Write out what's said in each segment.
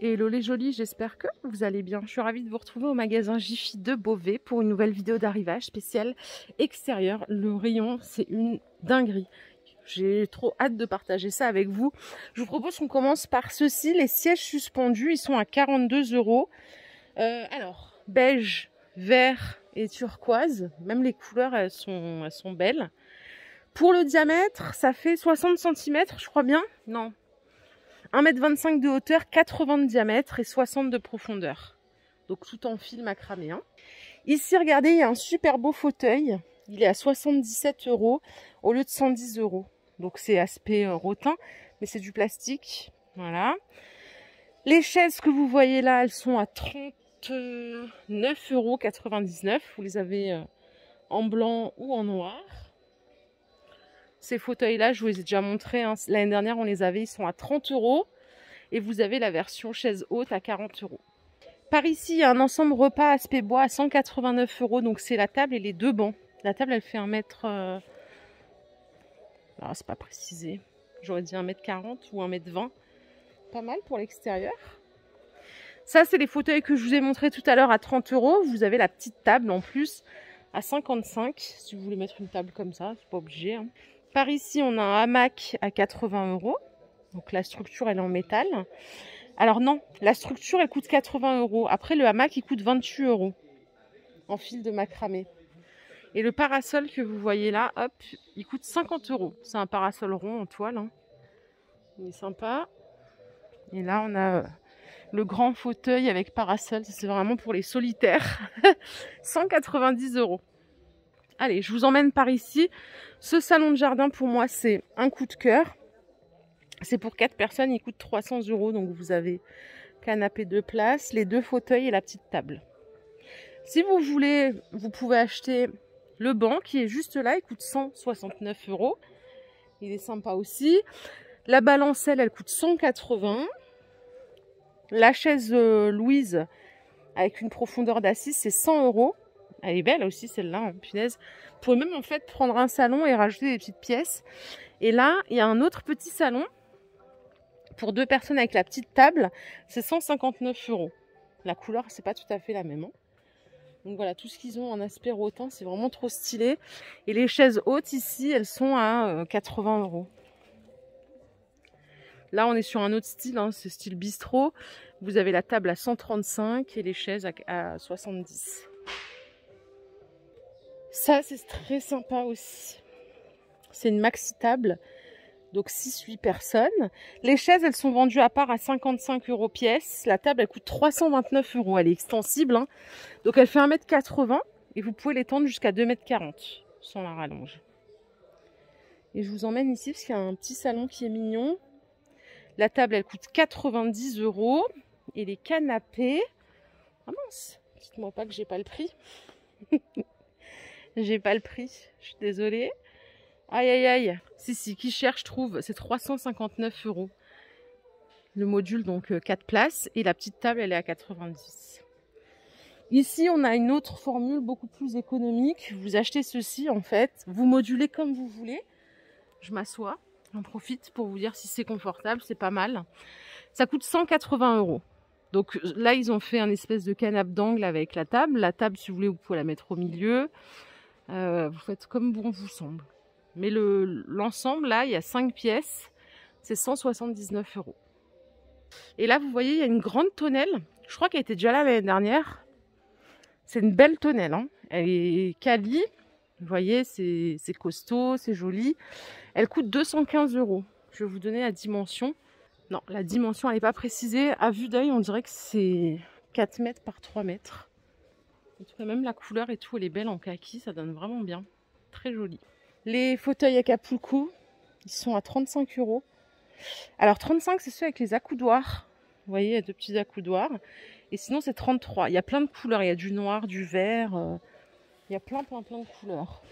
Hello les jolis, j'espère que vous allez bien. Je suis ravie de vous retrouver au magasin Jiffy de Beauvais pour une nouvelle vidéo d'arrivage spéciale extérieur. Le rayon, c'est une dinguerie. J'ai trop hâte de partager ça avec vous. Je vous propose qu'on commence par ceci, les sièges suspendus, ils sont à 42 €. Alors, beige, vert et turquoise, même les couleurs elles sont belles. Pour le diamètre, ça fait 60 cm, je crois bien. Non. 1,25 m de hauteur, 80 de diamètre et 60 de profondeur. Donc tout en fil macramé. Hein. Ici, regardez, il y a un super beau fauteuil. Il est à 77 € au lieu de 110 €. Donc c'est aspect rotin, mais c'est du plastique. Voilà. Les chaises que vous voyez là, elles sont à 39,99 €. Vous les avez en blanc ou en noir. Ces fauteuils-là, je vous les ai déjà montrés. Hein. L'année dernière, on les avait, ils sont à 30 €. Et vous avez la version chaise haute à 40 €. Par ici, il y a un ensemble repas aspect bois à 189 €. Donc c'est la table et les deux bancs. La table, elle fait 1 mètre... Alors, c'est pas précisé. J'aurais dit 1,40 m ou 1,20 m. Pas mal pour l'extérieur. Ça, c'est les fauteuils que je vous ai montrés tout à l'heure à 30 €. Vous avez la petite table en plus à 55 €. Si vous voulez mettre une table comme ça, c'est pas obligé. Hein. Par ici, on a un hamac à 80 €. Donc la structure, elle est en métal. Alors non, la structure, elle coûte 80 €. Après, le hamac, il coûte 28 € en fil de macramé. Et le parasol que vous voyez là, hop, il coûte 50 €. C'est un parasol rond en toile. Hein. Il est sympa. Et là, on a le grand fauteuil avec parasol. C'est vraiment pour les solitaires. 190 €. Allez, je vous emmène par ici. Ce salon de jardin, pour moi, c'est un coup de cœur. C'est pour 4 personnes, il coûte 300 €. Donc vous avez canapé 2 places, les 2 fauteuils et la petite table. Si vous voulez, vous pouvez acheter le banc qui est juste là. Il coûte 169 €. Il est sympa aussi. La balancelle, elle coûte 180 €. La chaise Louise avec une profondeur d'assise, c'est 100 €. Elle est belle aussi celle-là, hein, punaise. Vous pouvez même en fait prendre un salon et rajouter des petites pièces. Et là, il y a un autre petit salon. Pour 2 personnes avec la petite table, c'est 159 €. La couleur, c'est pas tout à fait la même. Hein. Donc voilà, tout ce qu'ils ont en aspect rotin, c'est vraiment trop stylé. Et les chaises hautes ici, elles sont à 80 €. Là, on est sur un autre style, hein, c'est style bistrot. Vous avez la table à 135 et les chaises à 70. Ça, c'est très sympa aussi. C'est une maxi table. Donc 6-8 personnes. Les chaises, elles sont vendues à part à 55 € pièce. La table, elle coûte 329 €. Elle est extensible. Hein. Donc elle fait 1,80 m et vous pouvez l'étendre jusqu'à 2,40 m sans la rallonge. Et je vous emmène ici parce qu'il y a un petit salon qui est mignon. La table, elle coûte 90 € et les canapés... Ah mince, dites-moi pas que j'ai pas le prix. J'ai pas le prix, je suis désolée. Aïe aïe aïe, si, qui cherche trouve, c'est 359 €. Le module, donc 4 places, et la petite table, elle est à 90. Ici, on a une autre formule beaucoup plus économique. Vous achetez ceci, en fait, vous modulez comme vous voulez. Je m'assois, j'en profite pour vous dire si c'est confortable, c'est pas mal. Ça coûte 180 €. Donc là, ils ont fait un espèce de canapé d'angle avec la table. La table, si vous voulez, vous pouvez la mettre au milieu. Vous faites comme bon vous semble. Mais l'ensemble, là, il y a 5 pièces. C'est 179 €. Et là, vous voyez, il y a une grande tonnelle. Je crois qu'elle était déjà là l'année dernière. C'est une belle tonnelle. Hein. Elle est quali. Vous voyez, c'est costaud, c'est joli. Elle coûte 215 €. Je vais vous donner la dimension. Non, la dimension, elle n'est pas précisée. À vue d'œil, on dirait que c'est 4 mètres par 3 mètres. En tout cas, même la couleur et tout, elle est belle en kaki. Ça donne vraiment bien. Très joli. Les fauteuils Acapulco, ils sont à 35 €. Alors 35, c'est ceux avec les accoudoirs. Vous voyez, il y a 2 petits accoudoirs. Et sinon, c'est 33. Il y a plein de couleurs. Il y a du noir, du vert. Il y a plein de couleurs.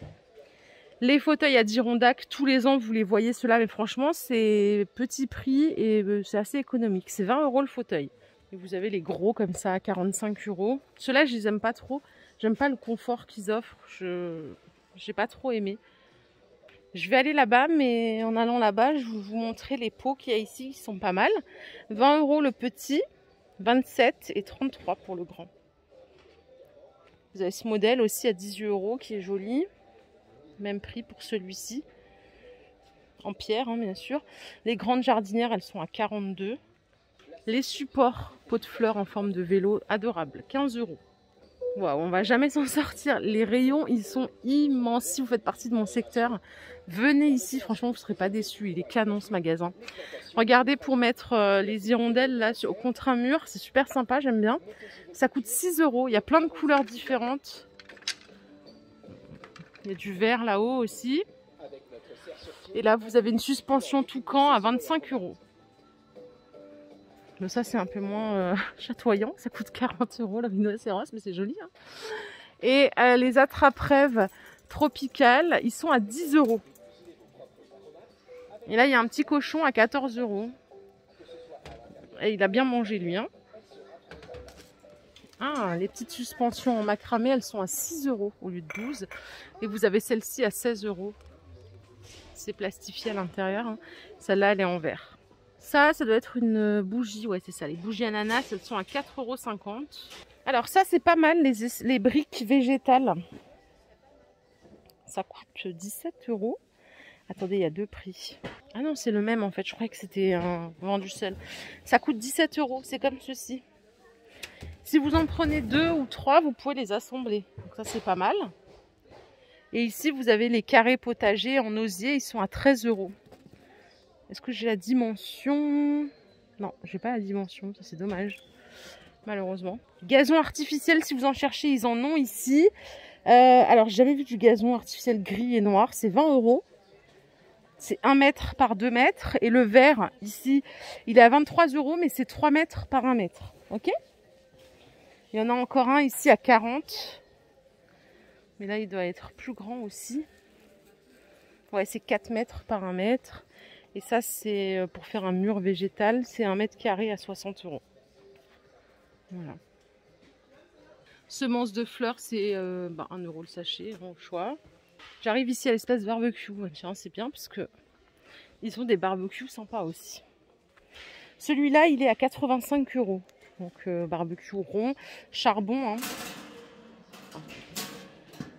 Les fauteuils Adirondack, tous les ans, vous les voyez ceux-là. Mais franchement, c'est petit prix et c'est assez économique. C'est 20 € le fauteuil. Et vous avez les gros comme ça à 45 €. Ceux-là, je les aime pas trop. J'aime pas le confort qu'ils offrent. J'ai pas trop aimé. Je vais aller là-bas, mais en allant là-bas, je vais vous montrer les pots qu'il y a ici, qui sont pas mal. 20 € le petit. 27 et 33 pour le grand. Vous avez ce modèle aussi à 18 € qui est joli. Même prix pour celui-ci. En pierre, hein, bien sûr. Les grandes jardinières, elles sont à 42. Les supports pots de fleurs en forme de vélo, adorables, 15 €. Waouh, on va jamais s'en sortir. Les rayons, ils sont immenses. Si vous faites partie de mon secteur, venez ici. Franchement, vous ne serez pas déçus. Il est canon ce magasin. Regardez pour mettre les hirondelles là contre un mur. C'est super sympa, j'aime bien. Ça coûte 6 €. Il y a plein de couleurs différentes. Il y a du vert là-haut aussi. Et là, vous avez une suspension toucan à 25 €. Mais ça, c'est un peu moins chatoyant. Ça coûte 40 € le rhinocéros, mais c'est joli. Hein. Et les attrape-rêves tropicales, ils sont à 10 €. Et là, il y a un petit cochon à 14 €. Et il a bien mangé, lui. Hein. Ah, les petites suspensions en macramé, elles sont à 6 € au lieu de 12. Et vous avez celle-ci à 16 €. C'est plastifié à l'intérieur. Hein. Celle-là, elle est en verre. Ça doit être une bougie. Ouais, c'est ça. Les bougies ananas, elles sont à 4,50 €. Alors ça, c'est pas mal, les briques végétales. Ça coûte 17 €. Attendez, il y a deux prix. Ah non, c'est le même en fait. Je croyais que c'était un vendu seul. Ça coûte 17 €. C'est comme ceci. Si vous en prenez 2 ou 3, vous pouvez les assembler. Donc ça, c'est pas mal. Et ici, vous avez les carrés potagers en osier. Ils sont à 13 €. Est-ce que j'ai la dimension? Non, j'ai pas la dimension. Ça, c'est dommage. Malheureusement. Gazon artificiel, si vous en cherchez, ils en ont ici. Alors, j'ai jamais vu du gazon artificiel gris et noir. C'est 20 €. C'est 1 mètre par 2 mètres. Et le vert, ici, il est à 23 €, mais c'est 3 mètres par 1 mètre. Ok? Il y en a encore un ici à 40. Mais là, il doit être plus grand aussi. Ouais, c'est 4 mètres par 1 mètre. Et ça, c'est pour faire un mur végétal. C'est 1 mètre carré à 60 €. Voilà. Semences de fleurs, c'est 1 € le sachet, au choix. J'arrive ici à l'espace barbecue. Tiens, c'est bien parce que ils ont des barbecues sympas aussi. Celui-là, il est à 85 €. Donc barbecue rond, charbon. Hein.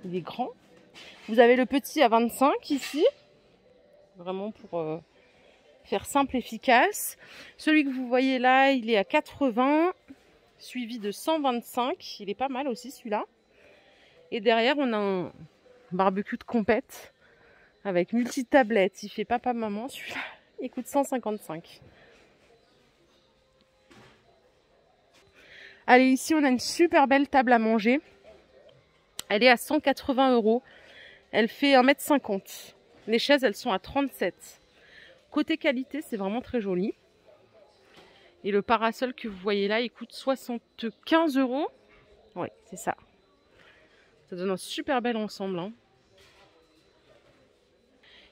Il est grand. Vous avez le petit à 25 ici. Vraiment pour faire simple, efficace. Celui que vous voyez là, il est à 80, suivi de 125. Il est pas mal aussi celui-là. Et derrière, on a un barbecue de compète avec multi-tablettes. Il fait papa-maman celui-là. Il coûte 155. Allez, ici, on a une super belle table à manger. Elle est à 180 €. Elle fait 1,50 m. Les chaises, elles sont à 37. Côté qualité, c'est vraiment très joli. Et le parasol que vous voyez là, il coûte 75 €. Oui, c'est ça. Ça donne un super bel ensemble. Hein.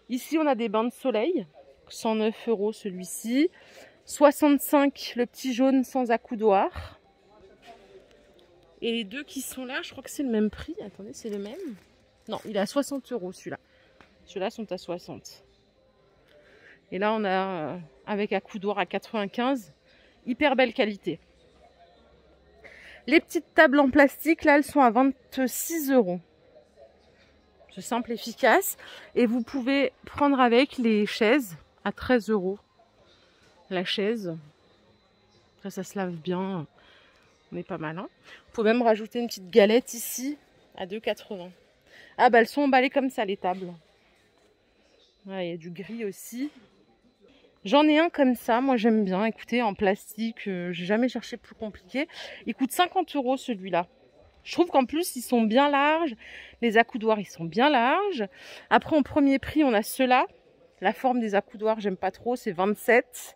Ici, on a des bains de soleil. 109 € celui-ci. 65 le petit jaune sans accoudoir. Et les deux qui sont là, je crois que c'est le même prix. Attendez, c'est le même? Non, il est à 60 € celui-là. Ceux-là sont à 60. Et là, on a avec accoudoir à 95. Hyper belle qualité. Les petites tables en plastique, là, elles sont à 26 €. C'est simple, efficace. Et vous pouvez prendre avec les chaises à 13 €. La chaise. Ça se lave bien. On est pas mal. Hein. Vous pouvez même rajouter une petite galette ici à 2,80 €. Ah bah elles sont emballées comme ça, les tables. Ouais, il y a du gris aussi. J'en ai un comme ça, moi j'aime bien. Écoutez, en plastique, j'ai jamais cherché plus compliqué. Il coûte 50 € celui-là. Je trouve qu'en plus, ils sont bien larges. Les accoudoirs, ils sont bien larges. Après, en premier prix, on a ceux-là. La forme des accoudoirs, j'aime pas trop, c'est 27.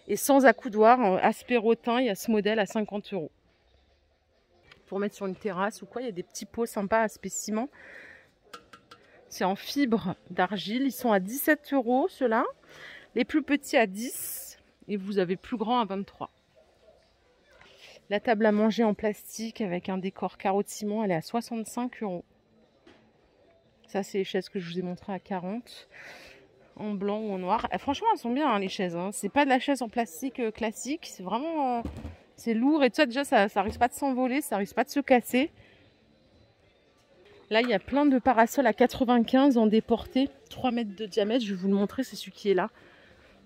Et sans accoudoir, aspérotin, il y a ce modèle à 50 €. Pour mettre sur une terrasse ou quoi, il y a des petits pots sympas à spécimens. C'est en fibre d'argile. Ils sont à 17 € ceux-là. Les plus petits à 10. Et vous avez plus grand à 23. La table à manger en plastique avec un décor carreau de ciment, elle est à 65 €. Ça, c'est les chaises que je vous ai montrées à 40. En blanc ou en noir. Franchement, elles sont bien hein, les chaises. Hein. C'est pas de la chaise en plastique classique. C'est vraiment C'est lourd et tout ça, déjà ça risque pas de s'envoler, ça risque pas de se casser. Là, il y a plein de parasols à 95 en déporté, 3 mètres de diamètre. Je vais vous le montrer, c'est celui qui est là.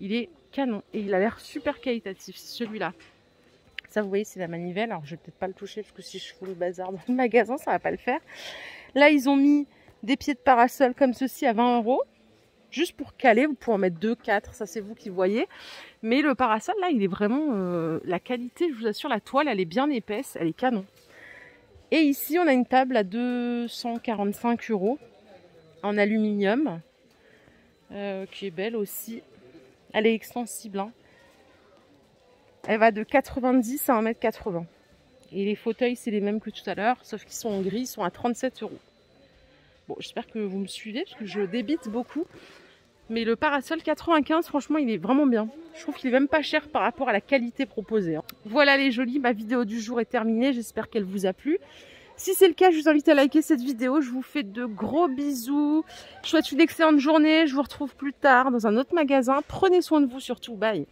Il est canon et il a l'air super qualitatif, celui-là. Ça, vous voyez, c'est la manivelle. Alors, je vais peut-être pas le toucher parce que si je fous le bazar dans le magasin, ça va pas le faire. Là, ils ont mis des pieds de parasol comme ceci à 20 €. Juste pour caler, vous pouvez en mettre 2, 4, ça c'est vous qui voyez. Mais le parasol, là, il est vraiment... la qualité, je vous assure, la toile, elle est bien épaisse, elle est canon. Et ici, on a une table à 245 € en aluminium, qui est belle aussi. Elle est extensible, hein. Elle va de 90 à 1,80 m. Et les fauteuils, c'est les mêmes que tout à l'heure, sauf qu'ils sont en gris, ils sont à 37 €. Bon, j'espère que vous me suivez, parce que je débite beaucoup. Mais le parasol 95, franchement, il est vraiment bien. Je trouve qu'il est même pas cher par rapport à la qualité proposée, hein. Voilà les jolis, ma vidéo du jour est terminée. J'espère qu'elle vous a plu. Si c'est le cas, je vous invite à liker cette vidéo. Je vous fais de gros bisous. Je vous souhaite une excellente journée. Je vous retrouve plus tard dans un autre magasin. Prenez soin de vous surtout. Bye.